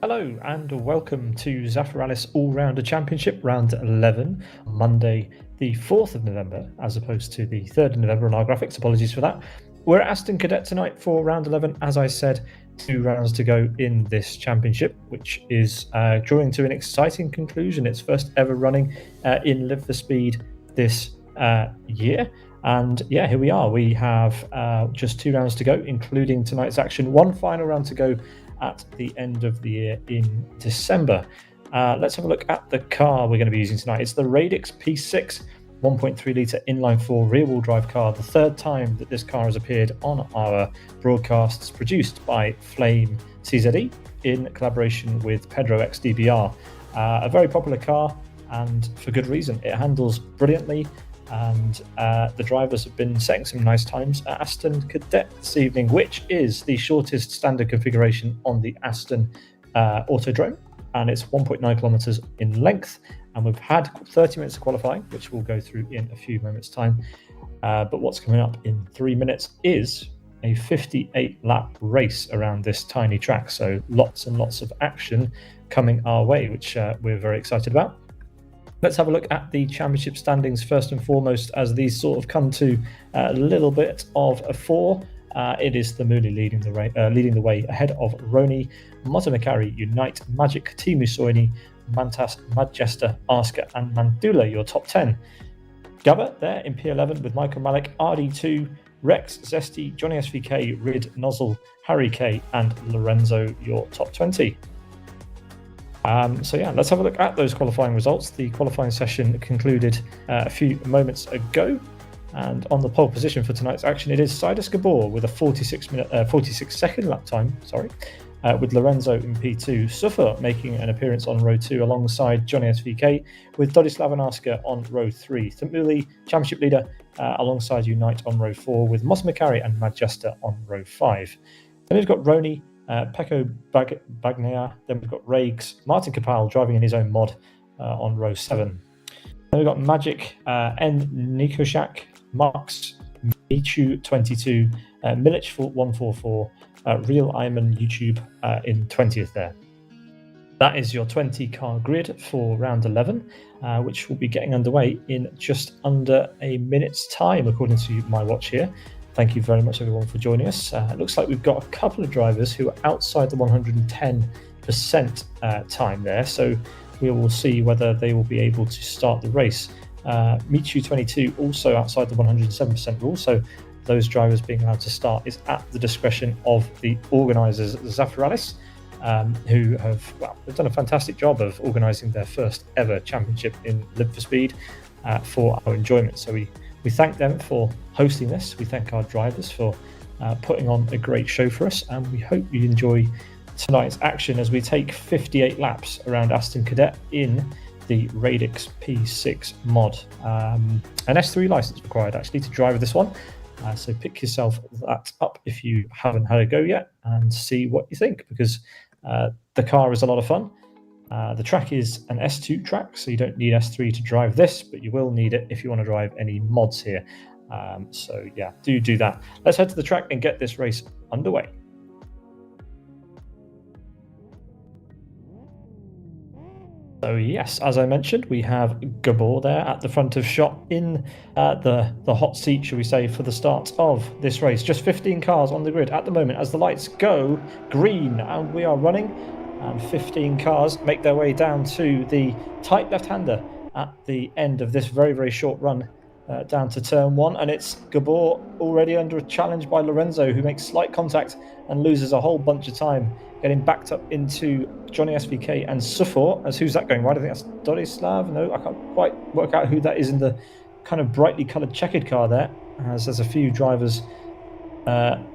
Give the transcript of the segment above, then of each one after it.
Hello and welcome to Zafiralis All Rounder Championship round 11, Monday the 4th of November, as opposed to the 3rd of November on our graphics. Apologies for that. We're at Aston Cadet tonight for round 11. As I said, 2 rounds to go in this championship, which is drawing to an exciting conclusion. Its first ever running in Live for Speed this year. And yeah, here we are. We have just 2 rounds to go, including tonight's action. One final round to go at the end of the year in December. Let's have a look at the car we're going to be using tonight. It's the Radix P6 1.3 litre inline-4 rear-wheel drive car, the 3rd time that this car has appeared on our broadcasts, produced by Flame CZE in collaboration with Pedro XDBR. A very popular car, and for good reason. It handles brilliantly, and the drivers have been setting some nice times at Aston Cadet this evening, which is the shortest standard configuration on the Aston Autodrome, and it's 1.9 kilometers in length. And we've had 30 minutes of qualifying, which we'll go through in a few moments' time. But what's coming up in 3 minutes is a 58-lap race around this tiny track. So lots and lots of action coming our way, which we're very excited about. Let's have a look at the championship standings first and foremost, as these sort of come to a little bit of a four. It is Thamuli leading the way ahead of Roni, Motomikari, Unite, Magic, Timu Soini, Mantas, Madjesta, Asker, and Mandula, your top 10. Gabba there in P11 with Michael Malik, RD2, Rex, Zesty, Johnny SVK, Rid, Nozzle, Harry K, and Lorenzo, your top 20. So yeah, let's have a look at those qualifying results. The qualifying session concluded a few moments ago, and on the pole position for tonight's action, it is Sidus Gabor with a 46-second lap time. With Lorenzo in P2, Suffer making an appearance on row 2 alongside Johnny SVK, with Dodislav Anaska on row 3. Thamuli, championship leader, alongside Unite on row 4, with Motomikari and Madjesta on row 5. Then we've got Roni, Pecco Bagnaia, then we've got Rags, Martin Kapal driving in his own mod on row 7. Then we've got Magic, N Nikoshak, Marks, Michu 22, Milic 144, Real Iman YouTube in 20th there. That is your 20 car grid for round 11, which will be getting underway in just under a minute's time, according to my watch here. Thank you very much, everyone, for joining us. It looks like we've got a couple of drivers who are outside the 110% time there, so we will see whether they will be able to start the race. Michu22 also outside the 107% rule, so those drivers being allowed to start is at the discretion of the organisers, Zafiralis, who they've done a fantastic job of organising their first ever championship in Live for Speed for our enjoyment. So we thank them for hosting this. We thank our drivers for putting on a great show for us, and we hope you enjoy tonight's action as we take 58 laps around Aston Cadet in the Radix P6 mod. An S3 license required actually to drive this one, so pick yourself that up if you haven't had a go yet and see what you think, because the car is a lot of fun. The track is an S2 track, so you don't need S3 to drive this, but you will need it if you want to drive any mods here. So yeah, do that. Let's head to the track and get this race underway. So yes, as I mentioned, we have Gabor there at the front of shot in the hot seat, shall we say, for the start of this race. Just 15 cars on the grid at the moment as the lights go green, and we are running. And 15 cars make their way down to the tight left-hander at the end of this very, very short run down to turn 1. And it's Gabor already under a challenge by Lorenzo, who makes slight contact and loses a whole bunch of time, getting backed up into Johnny SVK and Sufor. As who's that going right? I think that's Dodislav. No, I can't quite work out who that is in the kind of brightly coloured checkered car there, as there's a few drivers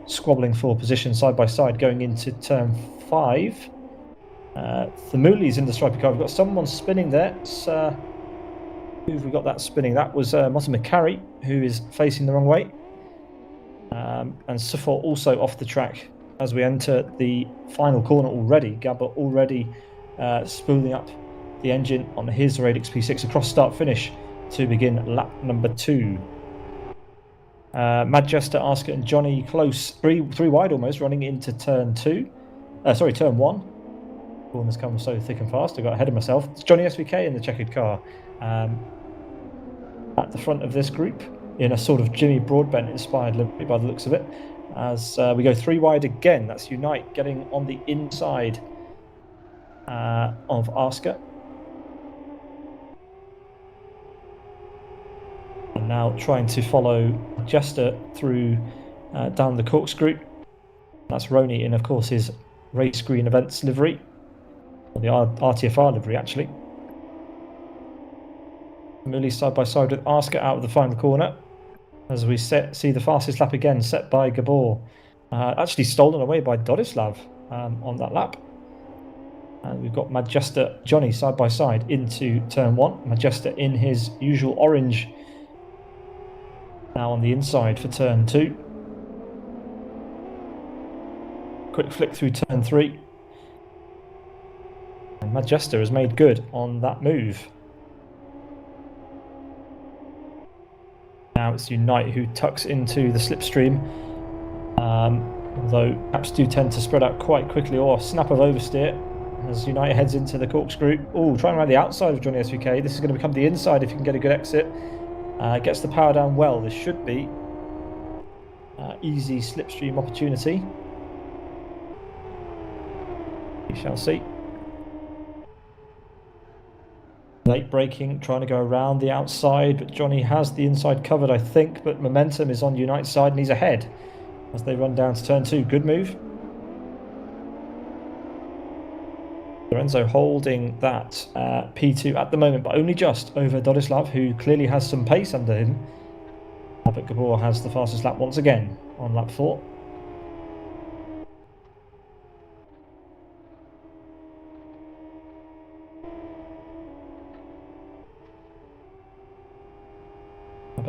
squabbling for position side by side going into turn 5. Thamuli's in the stripy car. We've got someone spinning there. Who have we got that spinning? That was Motomikari, who is facing the wrong way. And Sufor also off the track as we enter the final corner already. Gabba already spooling up the engine on his Radix P6 across start finish to begin lap number 2. Madjesta, Asker and Johnny close, three wide almost, running into turn 1. corners come so thick and fast. I got ahead of myself. It's Johnny SVK in the checkered car at the front of this group in a sort of Jimmy Broadbent inspired livery by the looks of it. As we go 3 wide again, that's Unite getting on the inside of Oscar. And now trying to follow Jester through down the corkscrew. That's Roney in, of course, his race green events livery, or the RTFR livery actually. Muli side by side with Oscar out of the final corner. As we see the fastest lap again set by Gabor, actually stolen away by Dodislav on that lap. And we've got Majesta Johnny side by side into turn 1. Majesta in his usual orange, now on the inside for turn 2. Quick flick through turn 3. And Majesta has made good on that move. Now it's Unite who tucks into the slipstream, although laps do tend to spread out quite quickly, or a snap of oversteer as Unite heads into the corkscrew. Oh, trying around the outside of Johnny SVK. This is going to become the inside if you can get a good exit. Gets the power down well. This should be easy slipstream opportunity. We shall see. Late braking, trying to go around the outside, but Johnny has the inside covered, I think, but momentum is on Unite's side and he's ahead as they run down to turn 2. Good move. Lorenzo holding that P2 at the moment, but only just over Dodislav, who clearly has some pace under him. But Gabor has the fastest lap once again on lap 4.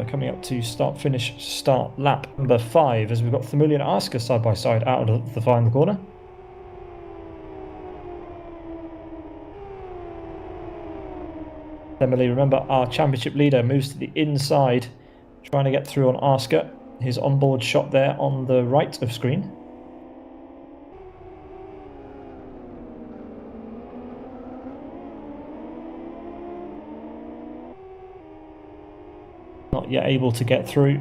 Coming up to start lap number 5 as we've got Thamuli and Asker side by side out of the final corner. Emily, remember our championship leader moves to the inside, trying to get through on Asker. His onboard shot there on the right of screen. Not yet able to get through,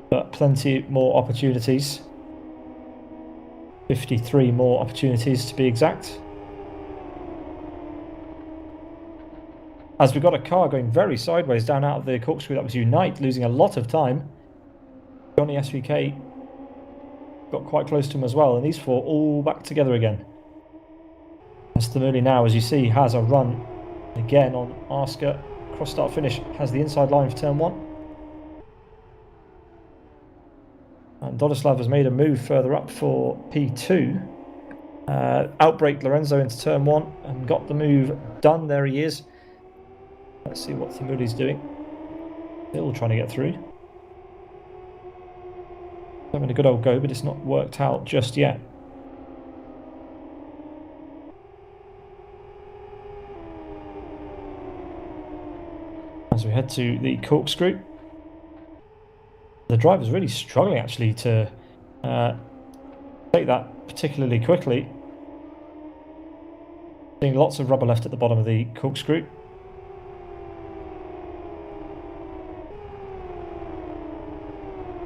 but plenty more opportunities. 53 more opportunities to be exact. As we've got a car going very sideways down out of the corkscrew, that was Unite, losing a lot of time. Johnny SVK got quite close to him as well, and these 4 all back together again. As Thamuli now, as you see, has a run again on Asker. Cross start finish, has the inside line for turn 1. And Dodislav has made a move further up for P2. Outbraked Lorenzo into turn 1 and got the move done. There he is. Let's see what Thamuli's doing. Still trying to get through. Having a good old go, but it's not worked out just yet. As we head to the corkscrew. The driver's really struggling actually to take that particularly quickly. Seeing lots of rubber left at the bottom of the corkscrew.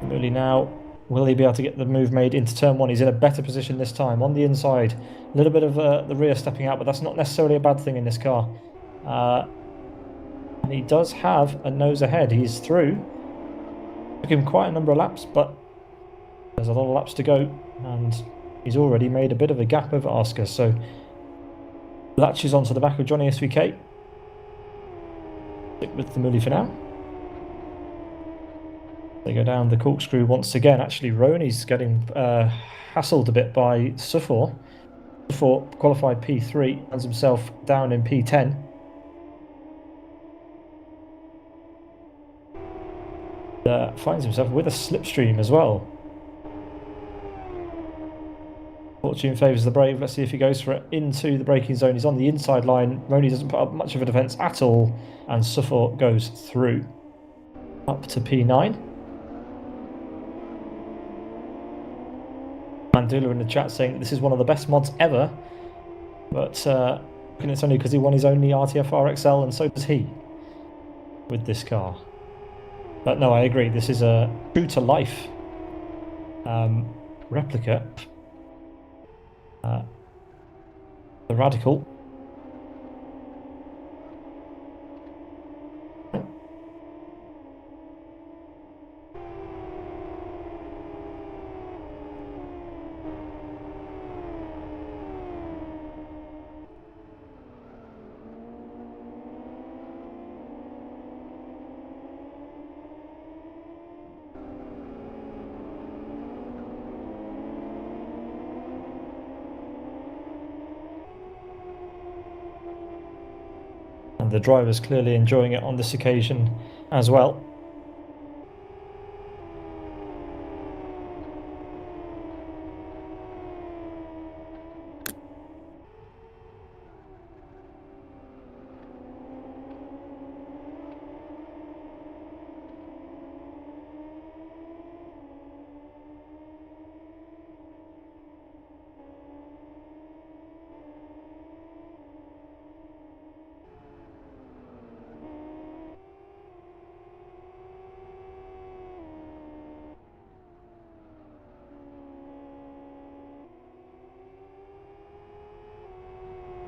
Really now, will he be able to get the move made into turn 1? He's in a better position this time on the inside. A little bit of the rear stepping out, but that's not necessarily a bad thing in this car. And he does have a nose ahead. He's through. Took him quite a number of laps, but there's a lot of laps to go, and he's already made a bit of a gap over Oscar. So latches onto the back of Johnny SVK. Stick with Thamuli for now. They go down the corkscrew once again. Actually, Roney's getting hassled a bit by Sufor. Sufor qualified P3, finds himself down in P10. Finds himself with a slipstream as well. Fortune favours the brave. Let's see if he goes for it into the braking zone. He's on the inside line. Roney doesn't put up much of a defence at all, and Sufor goes through. Up to P9. Mandula in the chat saying this is one of the best mods ever. But and it's only because he won his only RTFR XL, and so does he with this car. But no, I agree. This is a true-to-life replica. The Radical. And the driver's clearly enjoying it on this occasion as well.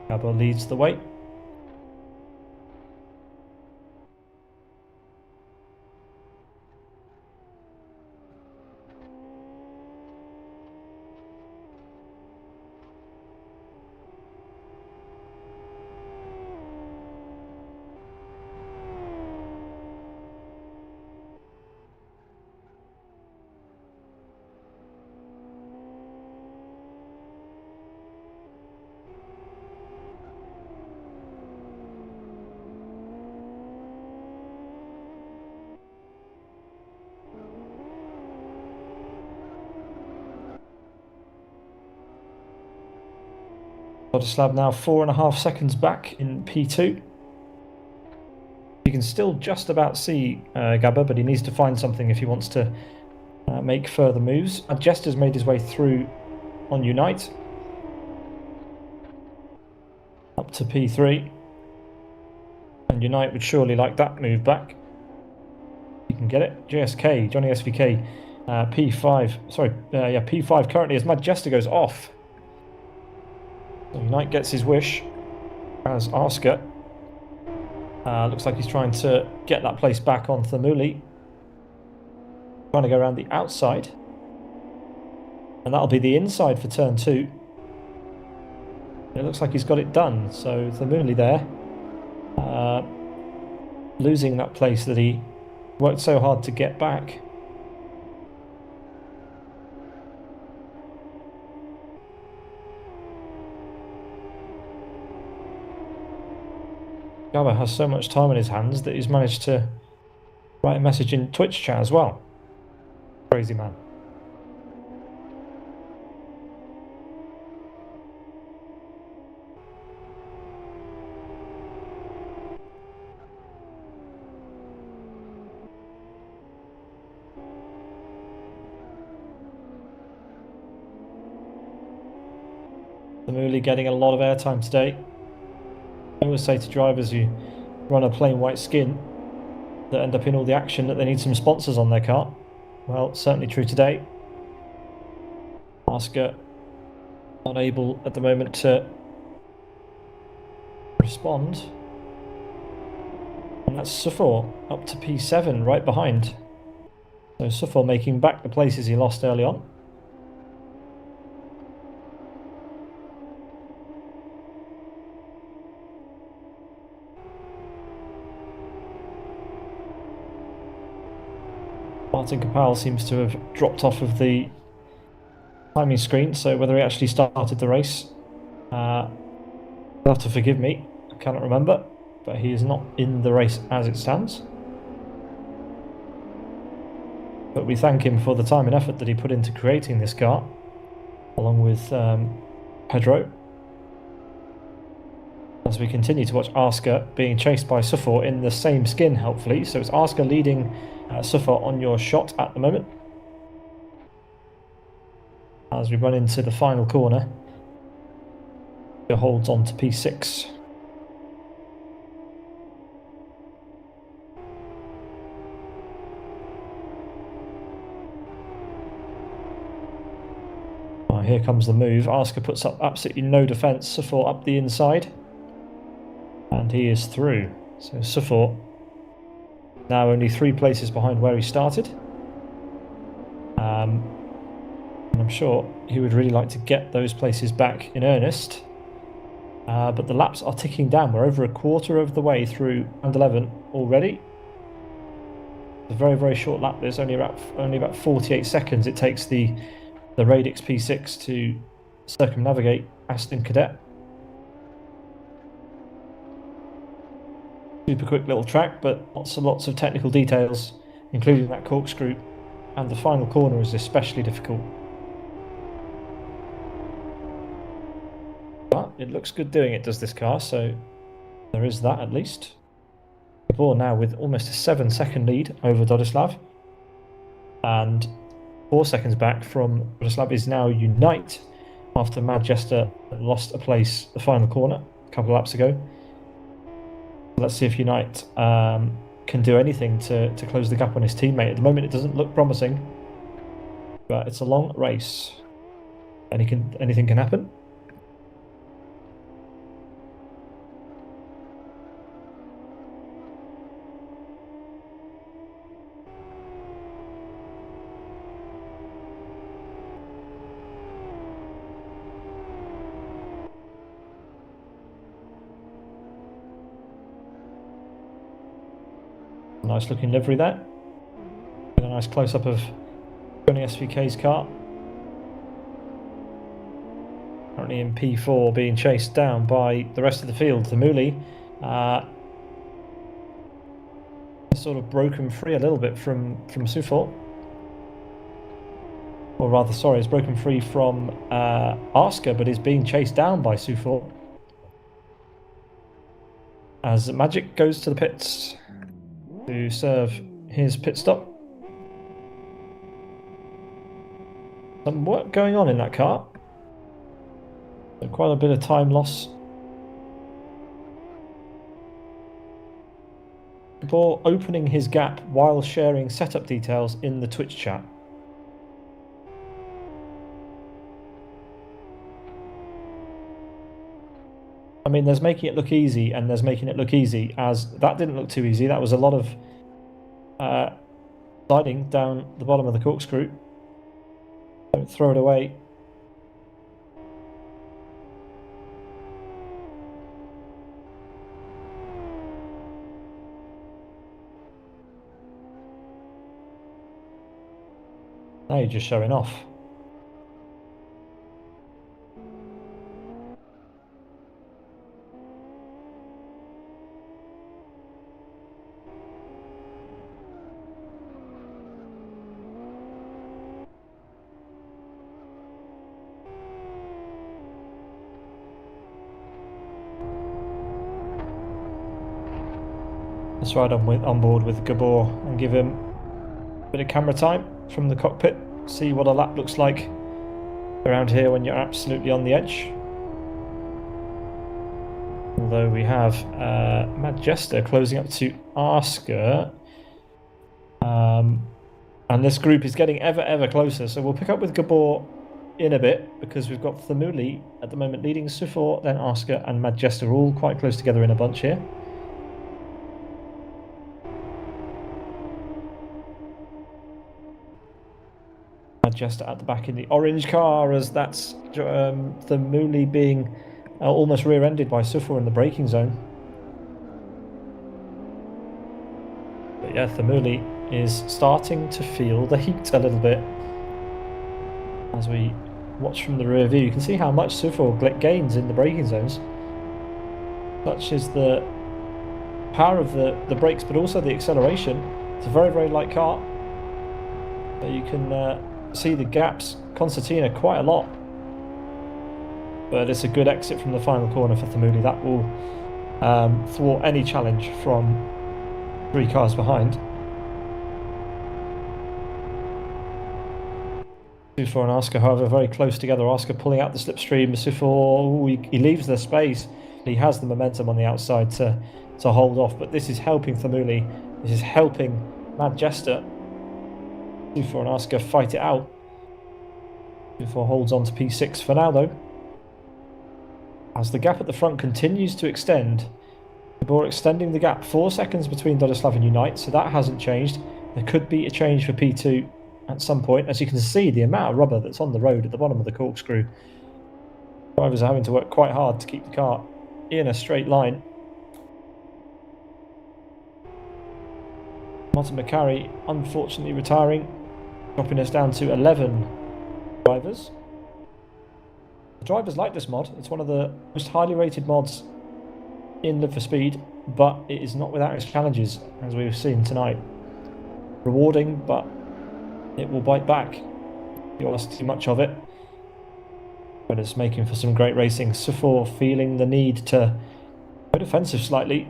Gabba leads the way. Slab now 4.5 seconds back in P2. You can still just about see Gabba, but he needs to find something if he wants to make further moves. Jester's made his way through on Unite. Up to P3. And Unite would surely like that move back. You can get it. JSK, Johnny SVK, P5. Sorry, yeah, P5 currently as Mad Jester goes off. So Unite gets his wish as Oscar. Looks like he's trying to get that place back on Thermuli. Trying to go around the outside. And that'll be the inside for turn 2. It looks like he's got it done. So Thermuli there. Losing that place that he worked so hard to get back. Gabba has so much time in his hands that he's managed to write a message in Twitch chat as well. Crazy man. Thermuli getting a lot of airtime today. I always say to drivers who run a plain white skin that end up in all the action that they need some sponsors on their car. Well, certainly true today. Oscar not able at the moment to respond. And that's Sufor up to P7 right behind. So Sufor making back the places he lost early on. Martin Kapal seems to have dropped off of the timing screen, so whether he actually started the race, you'll have to forgive me, I cannot remember, but he is not in the race as it stands. But we thank him for the time and effort that he put into creating this car, along with Pedro. As we continue to watch Oscar being chased by Sufor in the same skin, helpfully. So it's Oscar leading Sufor on your shot at the moment. As we run into the final corner. It holds on to P6. Oh, here comes the move. Asker puts up absolutely no defence. Sufort up the inside. And he is through. So Sufort now only 3 places behind where he started. And I'm sure he would really like to get those places back in earnest. But the laps are ticking down. We're over a quarter of the way through round 11 already. It's a very, very short lap. There's only about 48 seconds it takes the Radix P6 to circumnavigate Aston Cadet. Super quick little track, but lots and lots of technical details, including that corkscrew, and the final corner is especially difficult. But it looks good doing it, does this car, so there is that at least. Gabor now with almost a 7-second lead over Dodislav, and 4 seconds back from Dodislav is now Unite after Manchester lost a place the final corner a couple of laps ago. Let's see if Unite can do anything to close the gap on his teammate. At the moment it doesn't look promising, but it's a long race. Anything can happen. Nice looking livery there. A nice close up of Johnny SVK's car. Currently in P4, being chased down by the rest of the field. The Muli sort of broken free a little bit from Sufort. Or rather, sorry, it's broken free from Asker, but is being chased down by Sufort. As Magic goes to the pits to serve his pit stop. Some work going on in that car. So quite a bit of time loss. Before opening his gap while sharing setup details in the Twitch chat. I mean, there's making it look easy and there's making it look easy, as that didn't look too easy. That was a lot of sliding down the bottom of the corkscrew. Don't throw it away. Now you're just showing off. Let's ride on board with Gabor and give him a bit of camera time from the cockpit. See what a lap looks like around here when you're absolutely on the edge. Although we have Manchester closing up to Asker. And this group is getting ever closer. So we'll pick up with Gabor in a bit, because we've got Thamuli at the moment leading Sufort, then Asker and Manchester all quite close together in a bunch here. Manchester at the back in the orange car, as that's Thamuli being almost rear-ended by Sufort in the braking zone. But yeah, Thamuli is starting to feel the heat a little bit. As we watch from the rear view, you can see how much Sufort gains in the braking zones. Such is the power of the brakes, but also the acceleration. It's a very light car. But you can see the gaps concertina quite a lot. But it's a good exit from the final corner for Thamuli. That will thwart any challenge from 3 cars behind. Sufor and Asker, however, very close together. Asker pulling out the slipstream. Sufor, he leaves the space. He has the momentum on the outside to hold off, but this is helping Thamuli. This is helping Mad Jester. Sufor and Asker fight it out. Sufor holds on to P6 for now, though. As the gap at the front continues to extend, Gabor extending the gap 4 seconds between Dodislav and Unite, so that hasn't changed. There could be a change for P2 at some point. As you can see, the amount of rubber that's on the road at the bottom of the corkscrew. Drivers are having to work quite hard to keep the car in a straight line. Martin McCarry unfortunately retiring, dropping us down to 11 drivers. The drivers like this mod. It's one of the most highly rated mods in Live for Speed, but it is not without its challenges, as we've seen tonight. Rewarding, but it will bite back if you ask too much of it. But it's making for some great racing. Sufor feeling the need to go defensive slightly,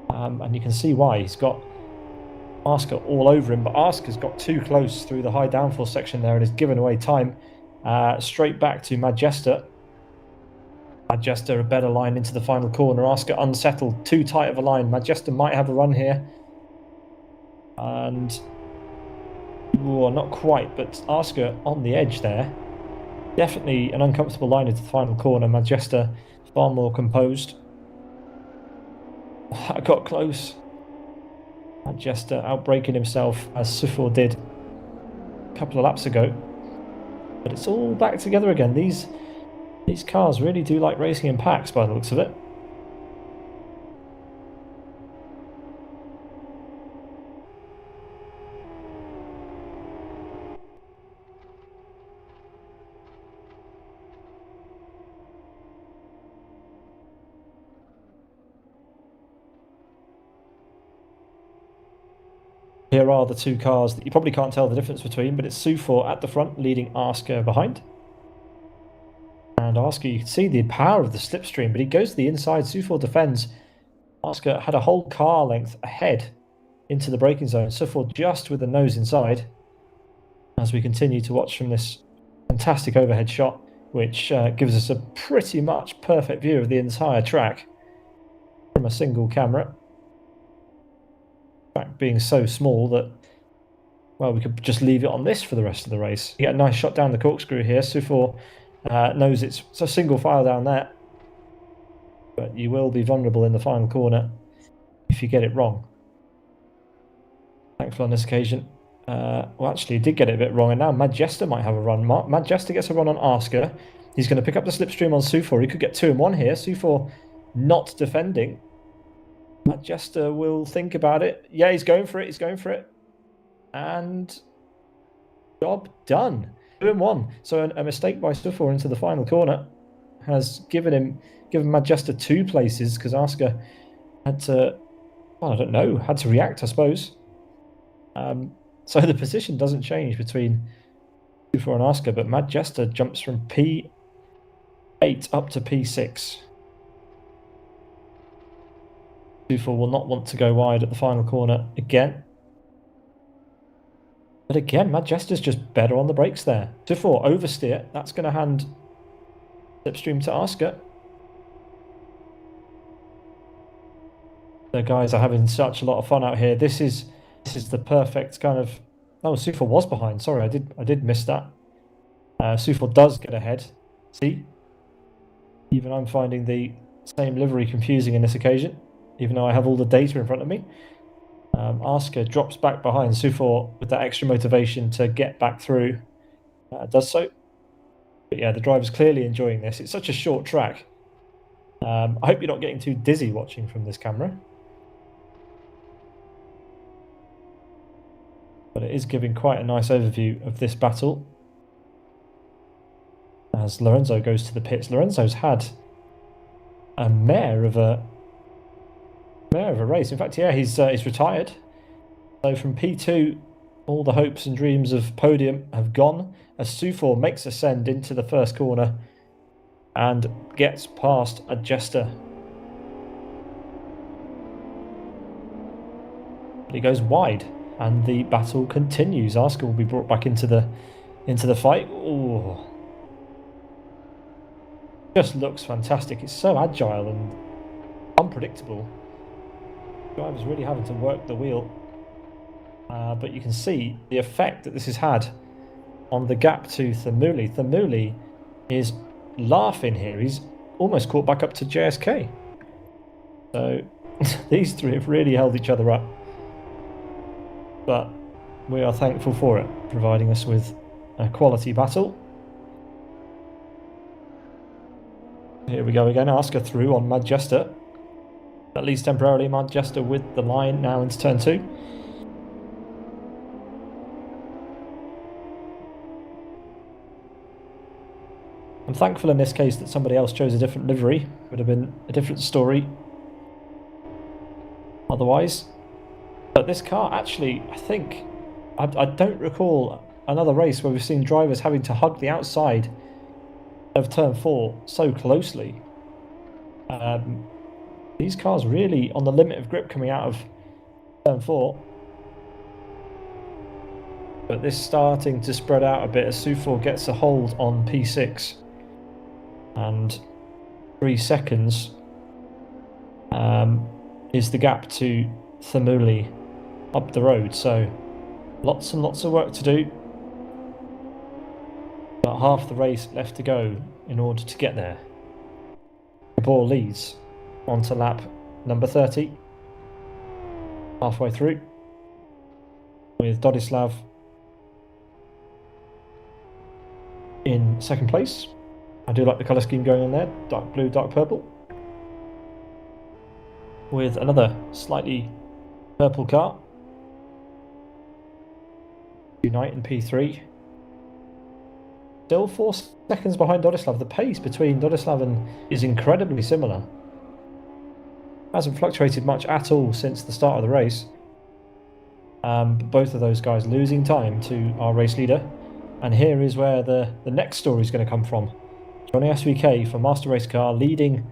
and you can see why. He's got Asker all over him, but Asker's got too close through the high downforce section there and has given away time. Straight back to Mad Jester. Mad Jester a better line into the final corner. Asker unsettled, too tight of a line. Mad Jester might have a run here. And not quite, but Asker on the edge there. Definitely an uncomfortable line into the final corner. Mad Jester far more composed. I got close. Mad Jester outbraking himself as Sufor did a couple of laps ago. But it's all back together again. These cars really do like racing in packs by the looks of it. Here are the two cars that you probably can't tell the difference between, but it's Sufor at the front, leading Asker behind. And Asker, you can see the power of the slipstream, but he goes to the inside. Sufor defends. Asker had a whole car length ahead into the braking zone. Sufor just with the nose inside. As we continue to watch from this fantastic overhead shot, which gives us a pretty much perfect view of the entire track from a single camera. Being so small that, well, we could just leave it on this for the rest of the race. You get a nice shot down the corkscrew here. Sufor knows it's a single file down there, but you will be vulnerable in the final corner if you get it wrong. Thankfully on this occasion, well, actually he did get it a bit wrong, and now Mad Jester might have a run. Mad Jester gets a run on Asker. He's going to pick up the slipstream on Sufor. He could get 2 in 1 here. Sufor not defending. Mad Jester will think about it. Yeah, he's going for it. He's going for it. And job done. 2 in 1. So a mistake by Sufor into the final corner has given Mad Jester 2 places, because Asker had to, well, I don't know, had to react, I suppose. So the position doesn't change between Sufor and Asker, but Mad Jester jumps from P8 up to P6. Sufor will not want to go wide at the final corner again. But again, Mad Jester's just better on the brakes there. Sufor oversteer. That's going to hand slipstream to Asker. The guys are having such a lot of fun out here. This is the perfect kind of... Oh, Sufor was behind. Sorry, I did miss that. Sufor does get ahead. See? Even I'm finding the same livery confusing in this occasion, even though I have all the data in front of me. Asker drops back behind. Sufor, with that extra motivation to get back through, does so. But yeah, the driver's clearly enjoying this. It's such a short track. I hope you're not getting too dizzy watching from this camera. But it is giving quite a nice overview of this battle. As Lorenzo goes to the pits. Lorenzo's had a mare of a race. In fact, yeah, he's retired. So from P2, all the hopes and dreams of podium have gone, as Sufor makes a send into the first corner and gets past a Jester. He goes wide, and the battle continues. Asker will be brought back into the into the fight. Ooh. Just looks fantastic. It's so agile and unpredictable. Driver's really having to work the wheel. But you can see the effect that this has had on the gap to Thamuli. Thamuli is laughing here. He's almost caught back up to JSK. So these three have really held each other up. But we are thankful for it, providing us with a quality battle. Here we go again. Asker through on Madjester. At least temporarily, Madjester with the line now into turn 2. I'm thankful in this case that somebody else chose a different livery. It would have been a different story otherwise. But this car actually, I think, I don't recall another race where we've seen drivers having to hug the outside of turn 4 so closely. These cars really on the limit of grip coming out of turn 4. But this starting to spread out a bit as Sufor gets a hold on P6. And 3 seconds is the gap to Thamuli up the road. So lots and lots of work to do. But half the race left to go in order to get there. Gabor leads onto lap number 30. Halfway through. With Dodislav in second place. I do like the colour scheme going on there. Dark blue, dark purple. With another slightly purple car. Unite in P3. Still 4 seconds behind Dodislav. The pace between Dodislav and is incredibly similar. Hasn't fluctuated much at all since the start of the race. Both of those guys losing time to our race leader. And here is where the next story is going to come from. Johnny SVK for Master Race Car leading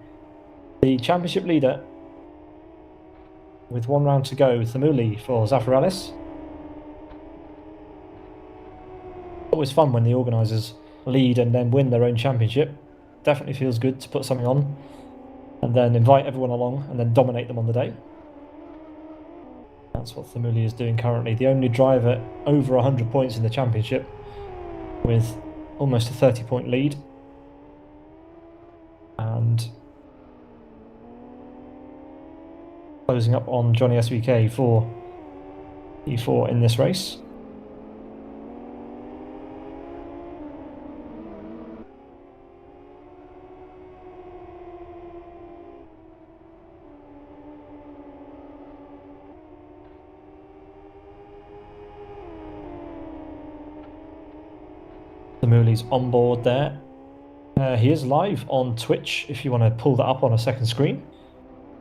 the championship leader with 1 round to go. Thamuli for Zafiralis. Always fun when the organisers lead and then win their own championship. Definitely feels good to put something on and then invite everyone along and then dominate them on the day. That's what Thamuli is doing currently. The only driver over 100 points in the championship with almost a 30-point lead. And closing up on Johnny SVK for E4 in this race. Thamuli's on board there. He is live on Twitch if you want to pull that up on a second screen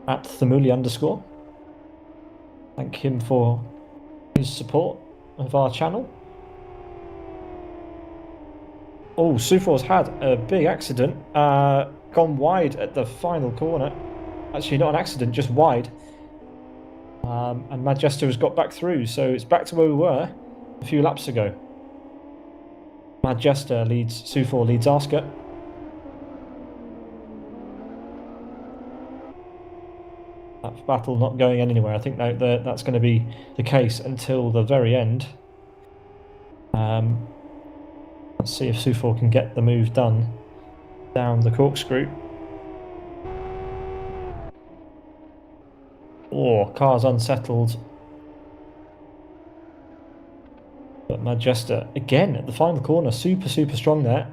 at Thamuli_. Thank him for his support of our channel. Oh, Sufor's had a big accident. Gone wide at the final corner. Actually, not an accident, just wide. And Madjester has got back through, so it's back to where we were a few laps ago. Madjester leads, Sufor leads Asker. That battle not going anywhere. I think that's going to be the case until the very end. Let's see if Sufor can get the move done down the corkscrew. Oh, car's unsettled. But Madjester, again, at the final corner, super strong there.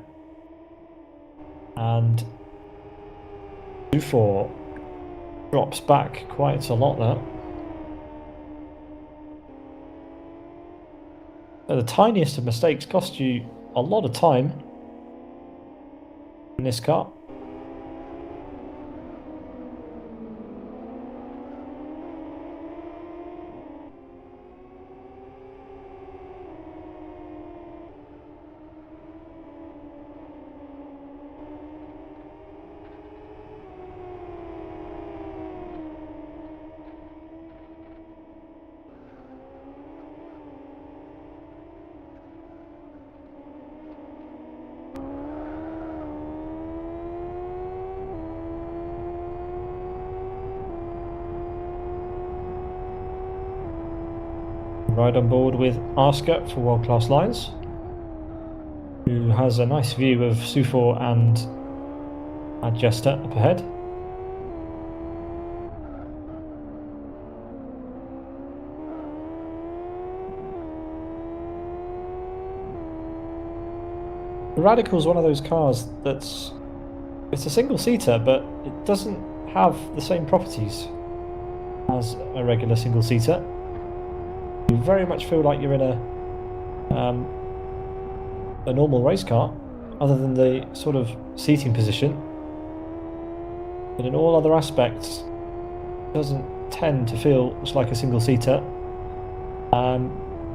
And Sufor drops back quite a lot there. So the tiniest of mistakes cost you a lot of time in this car. Ride on board with Oscar for World Class Lines, who has a nice view of Sufor and Majesta up ahead. The Radical is one of those cars it's a single-seater, but it doesn't have the same properties as a regular single-seater. You very much feel like you're in a normal race car, other than the sort of seating position. But in all other aspects, it doesn't tend to feel much like a single-seater.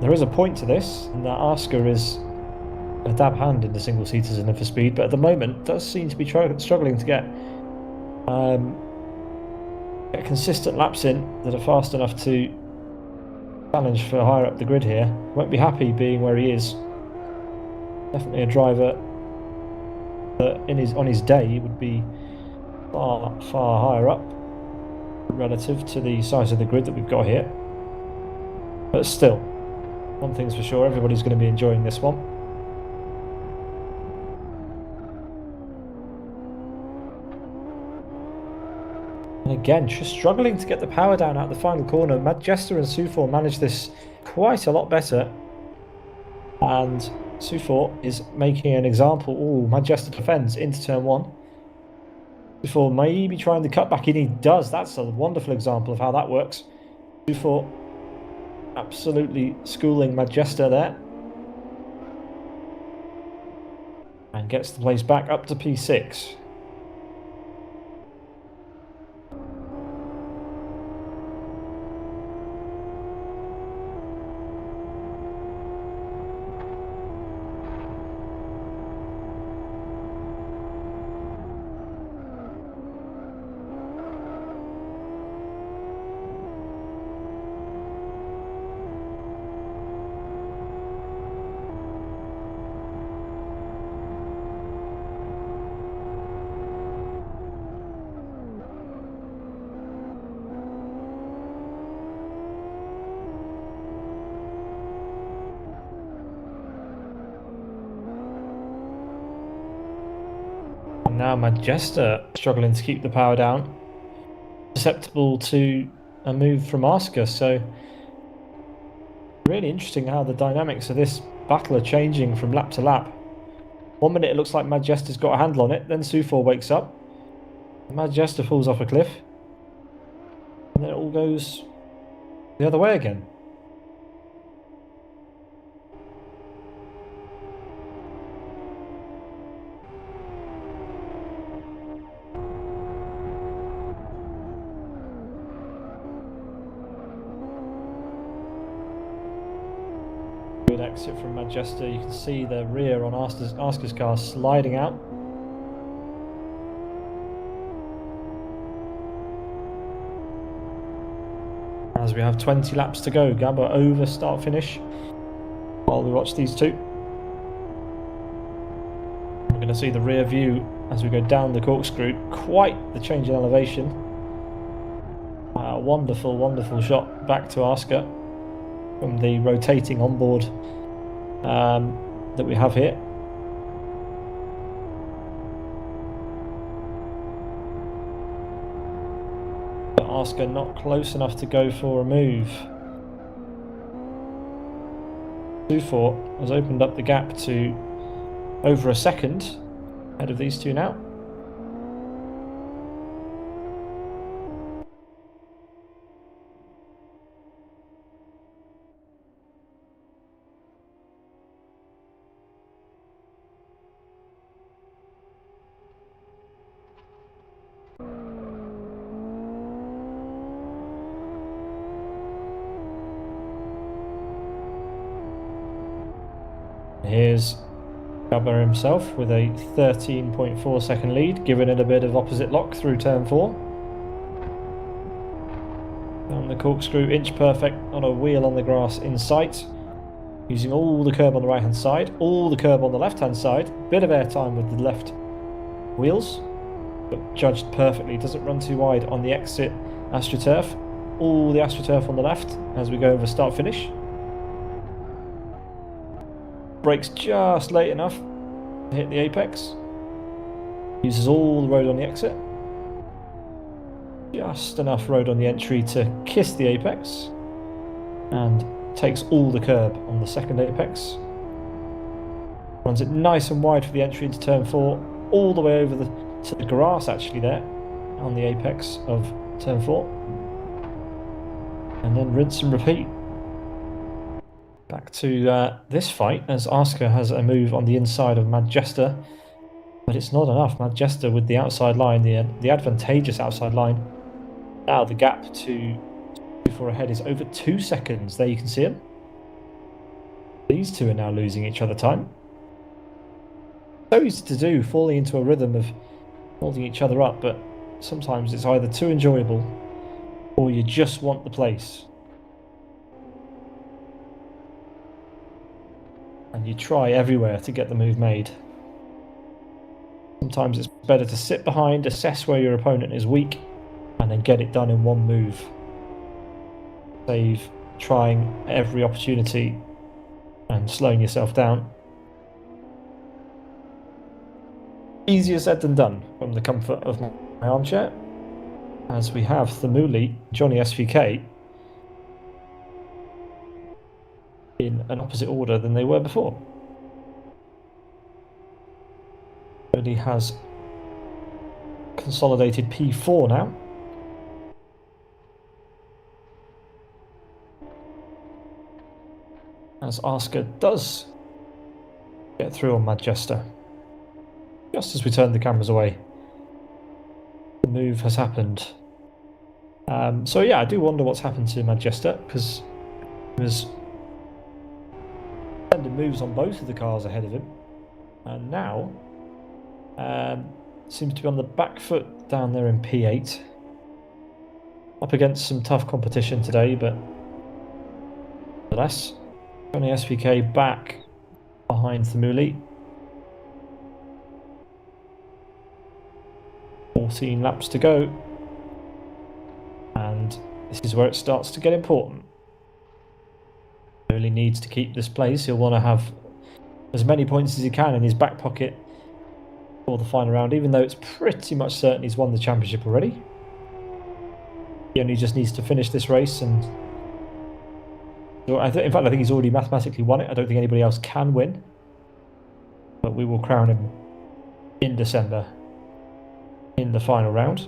There is a point to this, and that Oscar is a dab hand in the single-seaters in Need for Speed, but at the moment does seem to be struggling to get consistent laps in that are fast enough to challenge for higher up the grid here. Won't be happy being where he is. Definitely a driver that on his day would be far higher up relative to the size of the grid that we've got here. But still, one thing's for sure, everybody's going to be enjoying this one. And again, just struggling to get the power down out the final corner. Majesta and Sufor managed this quite a lot better. And Sufor is making an example. Oh, Majesta defends into turn 1. Sufor maybe trying to cut back in. He does. That's a wonderful example of how that works. Sufor absolutely schooling Majesta there. And gets the place back up to P6. Now Majesta struggling to keep the power down, susceptible to a move from Oscar. So really interesting how the dynamics of this battle are changing from lap to lap. 1 minute it looks like Majesta's got a handle on it, then Sufor wakes up, Majesta falls off a cliff, and then it all goes the other way again. Good exit from Majesta. You can see the rear on Oscar's car sliding out. As we have 20 laps to go, Gabba over start finish while we watch these two. We're going to see the rear view as we go down the corkscrew. Quite the change in elevation. Wonderful shot back to Oscar from the rotating onboard that we have here. But Oscar not close enough to go for a move. Sufor has opened up the gap to over a second ahead of these two now. Here's Gabba himself with a 13.4 second lead, giving it a bit of opposite lock through turn 4. Down the corkscrew, inch perfect on a wheel on the grass in sight. Using all the curb on the right hand side, all the curb on the left hand side. Bit of airtime with the left wheels, but judged perfectly. Doesn't run too wide on the exit AstroTurf. All the AstroTurf on the left as we go over start finish. Brakes just late enough to hit the apex. Uses all the road on the exit. Just enough road on the entry to kiss the apex. And takes all the curb on the second apex. Runs it nice and wide for the entry into turn 4. All the way over to the grass actually there. On the apex of turn 4. And then rinse and repeat. Back to this fight as Oscar has a move on the inside of Majesta. But it's not enough. Majesta with the outside line, the advantageous outside line. Now the gap to 2-4 ahead is over 2 seconds. There you can see him. These two are now losing each other time. So easy to do, falling into a rhythm of holding each other up, but sometimes it's either too enjoyable or you just want the place. And you try everywhere to get the move made. Sometimes it's better to sit behind, assess where your opponent is weak, and then get it done in one move. Save trying every opportunity and slowing yourself down. Easier said than done from the comfort of my armchair, as we have Thamuli, Johnny SVK, in an opposite order than they were before. Only has consolidated P4 now. As Oscar does get through on Majesta. Just as we turn the cameras away, the move has happened. So yeah, I do wonder what's happened to Majesta, because he was sending moves on both of the cars ahead of him, and now seems to be on the back foot down there in P8. Up against some tough competition today, but nevertheless, Johnny SVK back behind Thamuli. 14 laps to go, and this is where it starts to get important. He really needs to keep this place. He'll want to have as many points as he can in his back pocket for the final round, even though it's pretty much certain he's won the championship already. He only just needs to finish this race, and in fact I think he's already mathematically won it. I don't think anybody else can win, but we will crown him in December in the final round.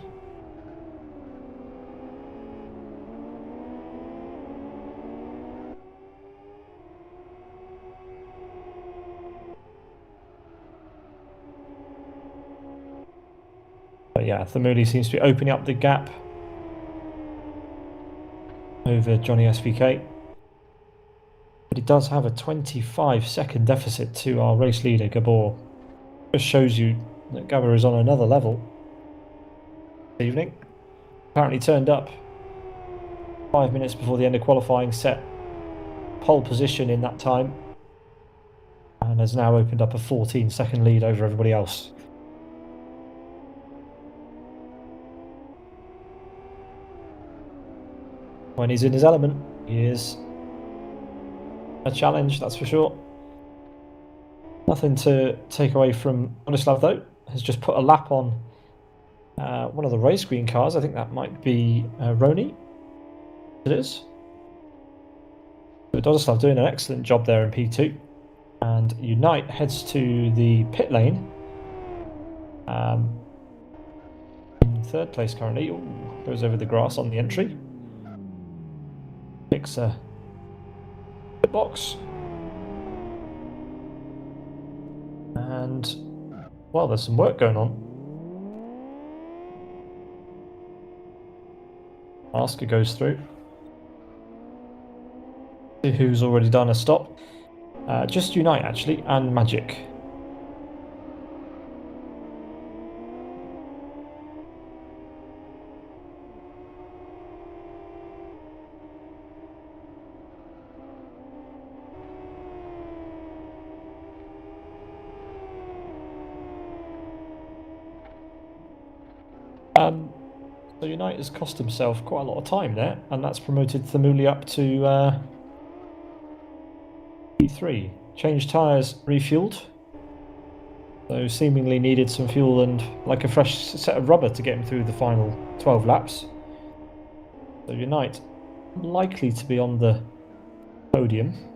But yeah, Thamuli seems to be opening up the gap over Johnny SVK. But he does have a 25-second deficit to our race leader, Gabor. Just shows you that Gabor is on another level this evening. Apparently turned up 5 minutes before the end of qualifying, set pole position in that time, and has now opened up a 14-second lead over everybody else. When he's in his element, he is a challenge, that's for sure. Nothing to take away from Onislav though. Has just put a lap on one of the race green cars. I think that might be Roni. It is. But Onislav doing an excellent job there in P2. And Unite heads to the pit lane. In third place currently. Ooh, goes over the grass on the entry. Picks a pit box. And, well, there's some work going on. Oscar goes through. See who's already done a stop. Just Unite, actually, and Magic. So Unite has cost himself quite a lot of time there, and that's promoted Thamuli up to P3. changed tyres, refueled. So seemingly needed some fuel and like a fresh set of rubber to get him through the final 12 laps. So Unite likely to be on the podium.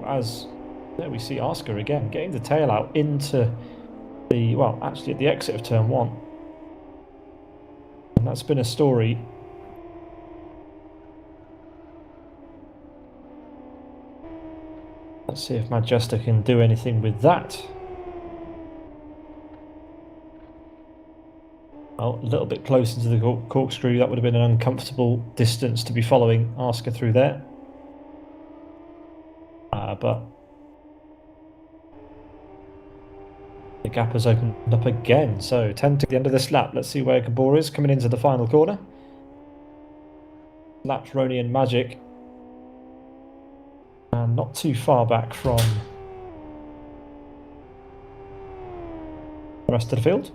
As there we see Oscar again getting the tail out into the, well, actually at the exit of turn 1. And that's been a story. Let's see if Majesta can do anything with that. Well, a little bit closer to the corkscrew. That would have been an uncomfortable distance to be following Oscar through there. But the gap has opened up again. So 10 to the end of this lap. Let's see where Gabor is coming into the final corner. Laps Roni and Magic. And not too far back from the rest of the field.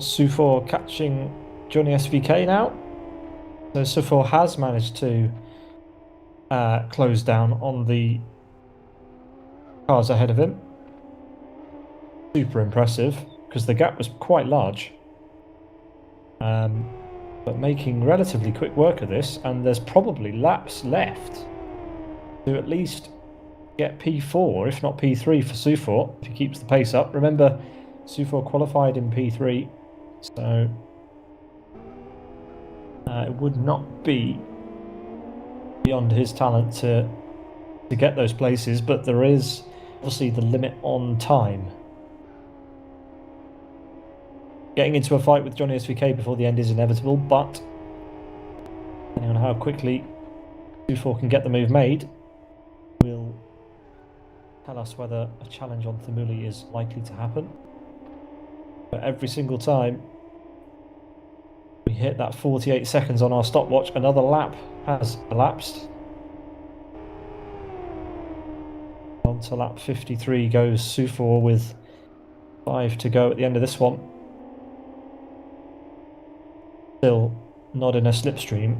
Sufor catching Johnny SVK now. So Sufor has managed to close down on the cars ahead of him. Super impressive, because the gap was quite large. But making relatively quick work of this, and there's probably laps left to at least get P4, if not P3 for Sufor, if he keeps the pace up. Remember, Sufor qualified in P3, so it would not be beyond his talent to get those places, but there is obviously the limit on time. Getting into a fight with Johnny SVK before the end is inevitable, but depending on how quickly Sufor can get the move made, will tell us whether a challenge on Thimuli is likely to happen. But every single time we hit that 48 seconds on our stopwatch, another lap has elapsed. On to lap 53 goes Sufor with 5 to go at the end of this one. Still not in a slipstream.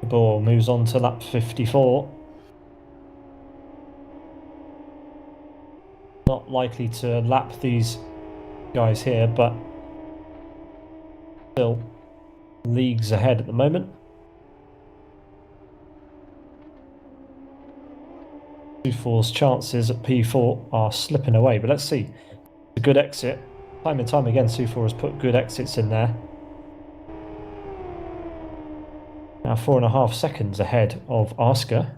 Gabor moves on to lap 54. Not likely to lap these guys here, but still leagues ahead at the moment. Zufor's chances at P4 are slipping away, but let's see. A good exit. Time and time again, Zufor has put good exits in there. Now 4.5 seconds ahead of Oscar.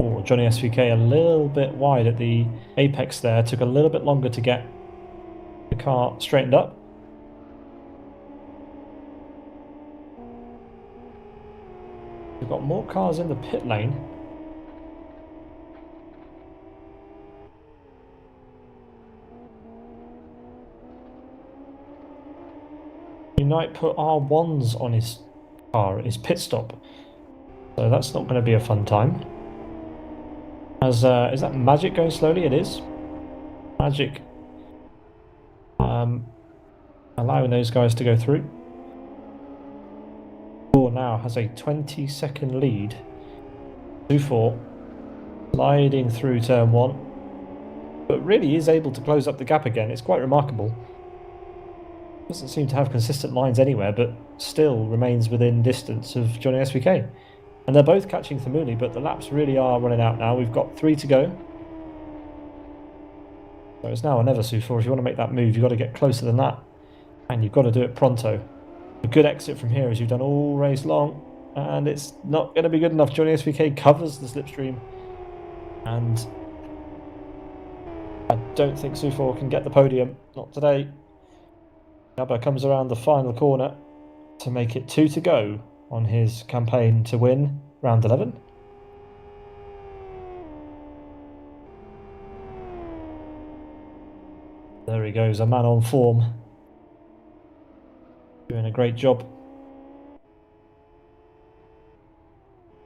Oh, Johnny SVK a little bit wide at the apex there. Took a little bit longer to get the car straightened up. We've got more cars in the pit lane. He might put R1s on his car at his pit stop. So that's not going to be a fun time. Is that Magic going slowly? It is. Magic allowing those guys to go through. Now has a 20-second lead. 2-4 sliding through turn 1, but really is able to close up the gap again. It's quite remarkable. Doesn't seem to have consistent lines anywhere, but still remains within distance of Johnny SVK. And they're both catching Thamuli, but the laps really are running out now. We've got 3 to go. So it's now or never, Zufor. If you want to make that move, you've got to get closer than that, and you've got to do it pronto. A good exit from here, as you've done all race long, and it's not going to be good enough. Johnny SVK covers the slipstream, and I don't think Zufor can get the podium. Not today. Gabba comes around the final corner to make it 2 to go on his campaign to win round 11. There he goes, a man on form. Doing a great job.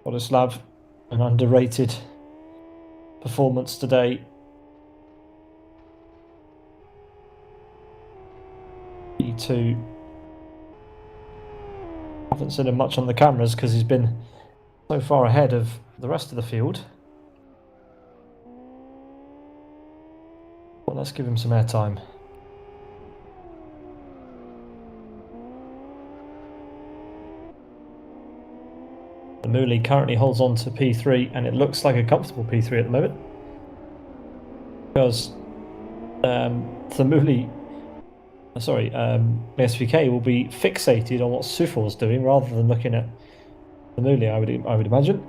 Vladislav, an underrated performance today. E2. Haven't seen him much on the cameras because he's been so far ahead of the rest of the field. Well, let's give him some airtime. The Mooley currently holds on to P3, and it looks like a comfortable P3 at the moment. Because SVK will be fixated on what Zufor's doing rather than looking at the Mooley, I would imagine.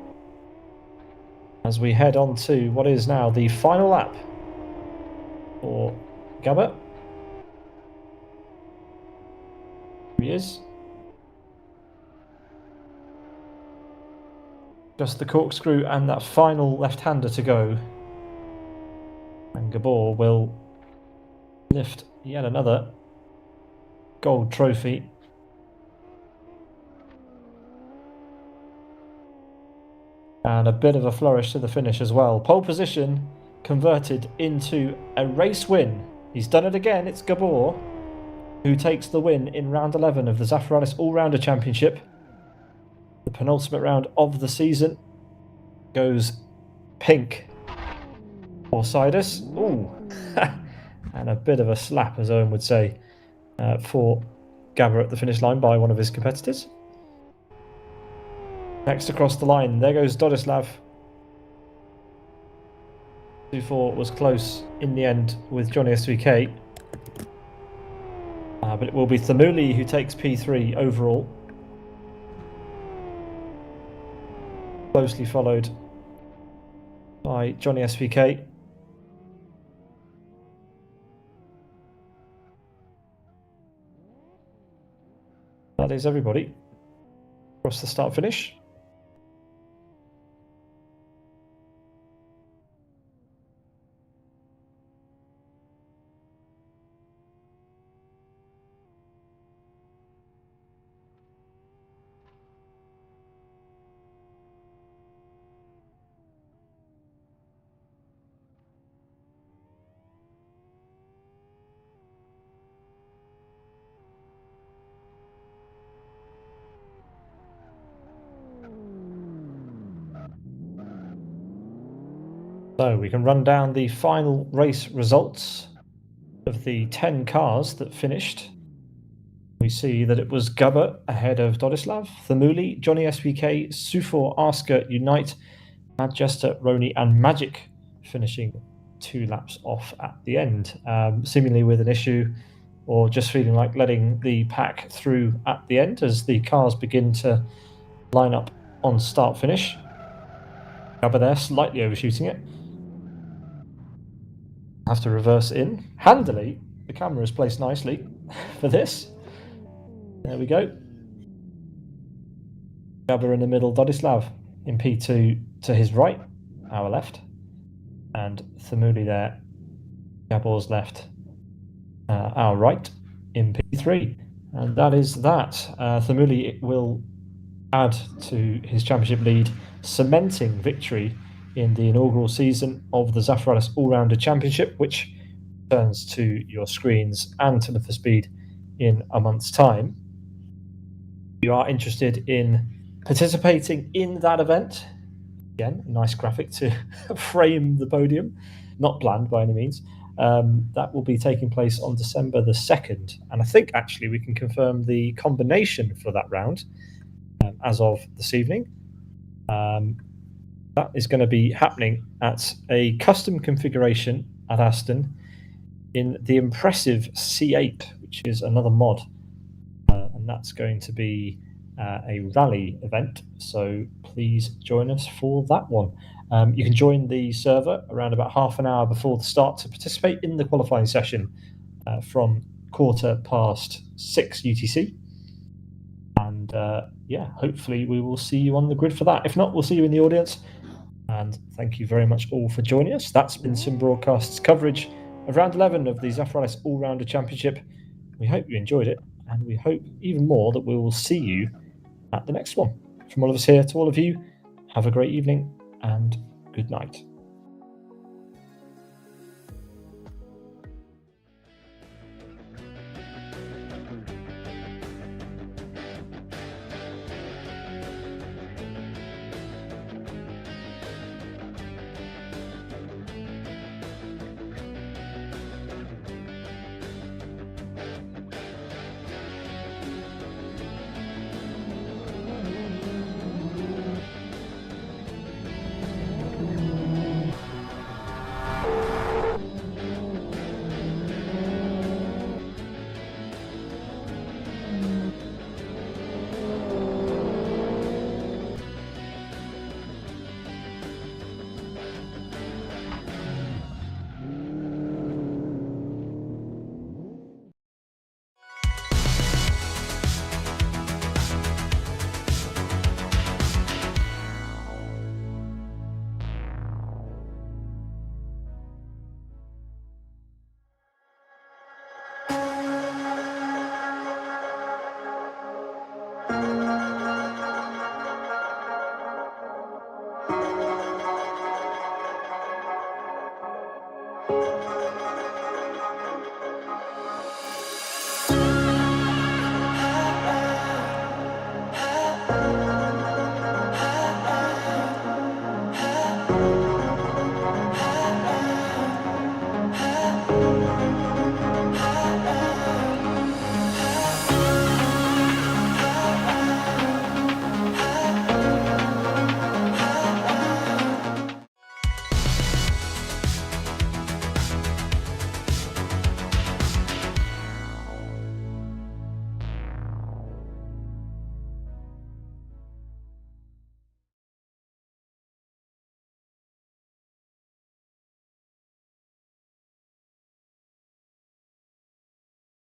As we head on to what is now the final lap for Gabba. Here he is. Just the corkscrew and that final left-hander to go. And Gabor will lift yet another gold trophy. And a bit of a flourish to the finish as well. Pole position converted into a race win. He's done it again. It's Gabor who takes the win in round 11 of the Zafiralis All Rounder Championship. The penultimate round of the season goes pink for Sidus. Ooh, and a bit of a slap, as Owen would say, for Gabba at the finish line by one of his competitors. Next across the line, there goes Vladislav. 2-4 was close in the end with Johnny SVK. But it will be Thamuli who takes P3 overall. Closely followed by Johnny SVK. That is everybody across the start finish. So we can run down the final race results of the 10 cars that finished. We see that it was Gubba ahead of Dodislav, Thamuli, Johnny SVK, Sufor, Asker, Unite, Madjester, Roni, and Magic finishing 2 laps off at the end, seemingly with an issue or just feeling like letting the pack through at the end as the cars begin to line up on start finish. Gubba there slightly overshooting it. Have to reverse in handily. The camera is placed nicely for this. There we go. Gubba in the middle, Dodislav in P2 to his right, our left, and Thamuli there, Gabor's left, our right in P3. And that is that. Thamuli will add to his championship lead, cementing victory in the inaugural season of the Zafiralis All Rounder Championship, which turns to your screens and to Live for Speed in a month's time. If you are interested in participating in that event, again, a nice graphic to frame the podium, not planned by any means. That will be taking place on December the 2nd. And I think actually we can confirm the combination for that round as of this evening. That is going to be happening at a custom configuration at Aston in the impressive C8, which is another mod. And that's going to be a rally event. So please join us for that one. You can join the server around about half an hour before the start to participate in the qualifying session from 6:15 UTC. And yeah, hopefully we will see you on the grid for that. If not, we'll see you in the audience. And thank you very much all for joining us. That's been Sim Broadcast's coverage of round 11 of the Zafiralis All Rounder Championship. We hope you enjoyed it, and we hope even more that we will see you at the next one. From all of us here to all of you, have a great evening and good night.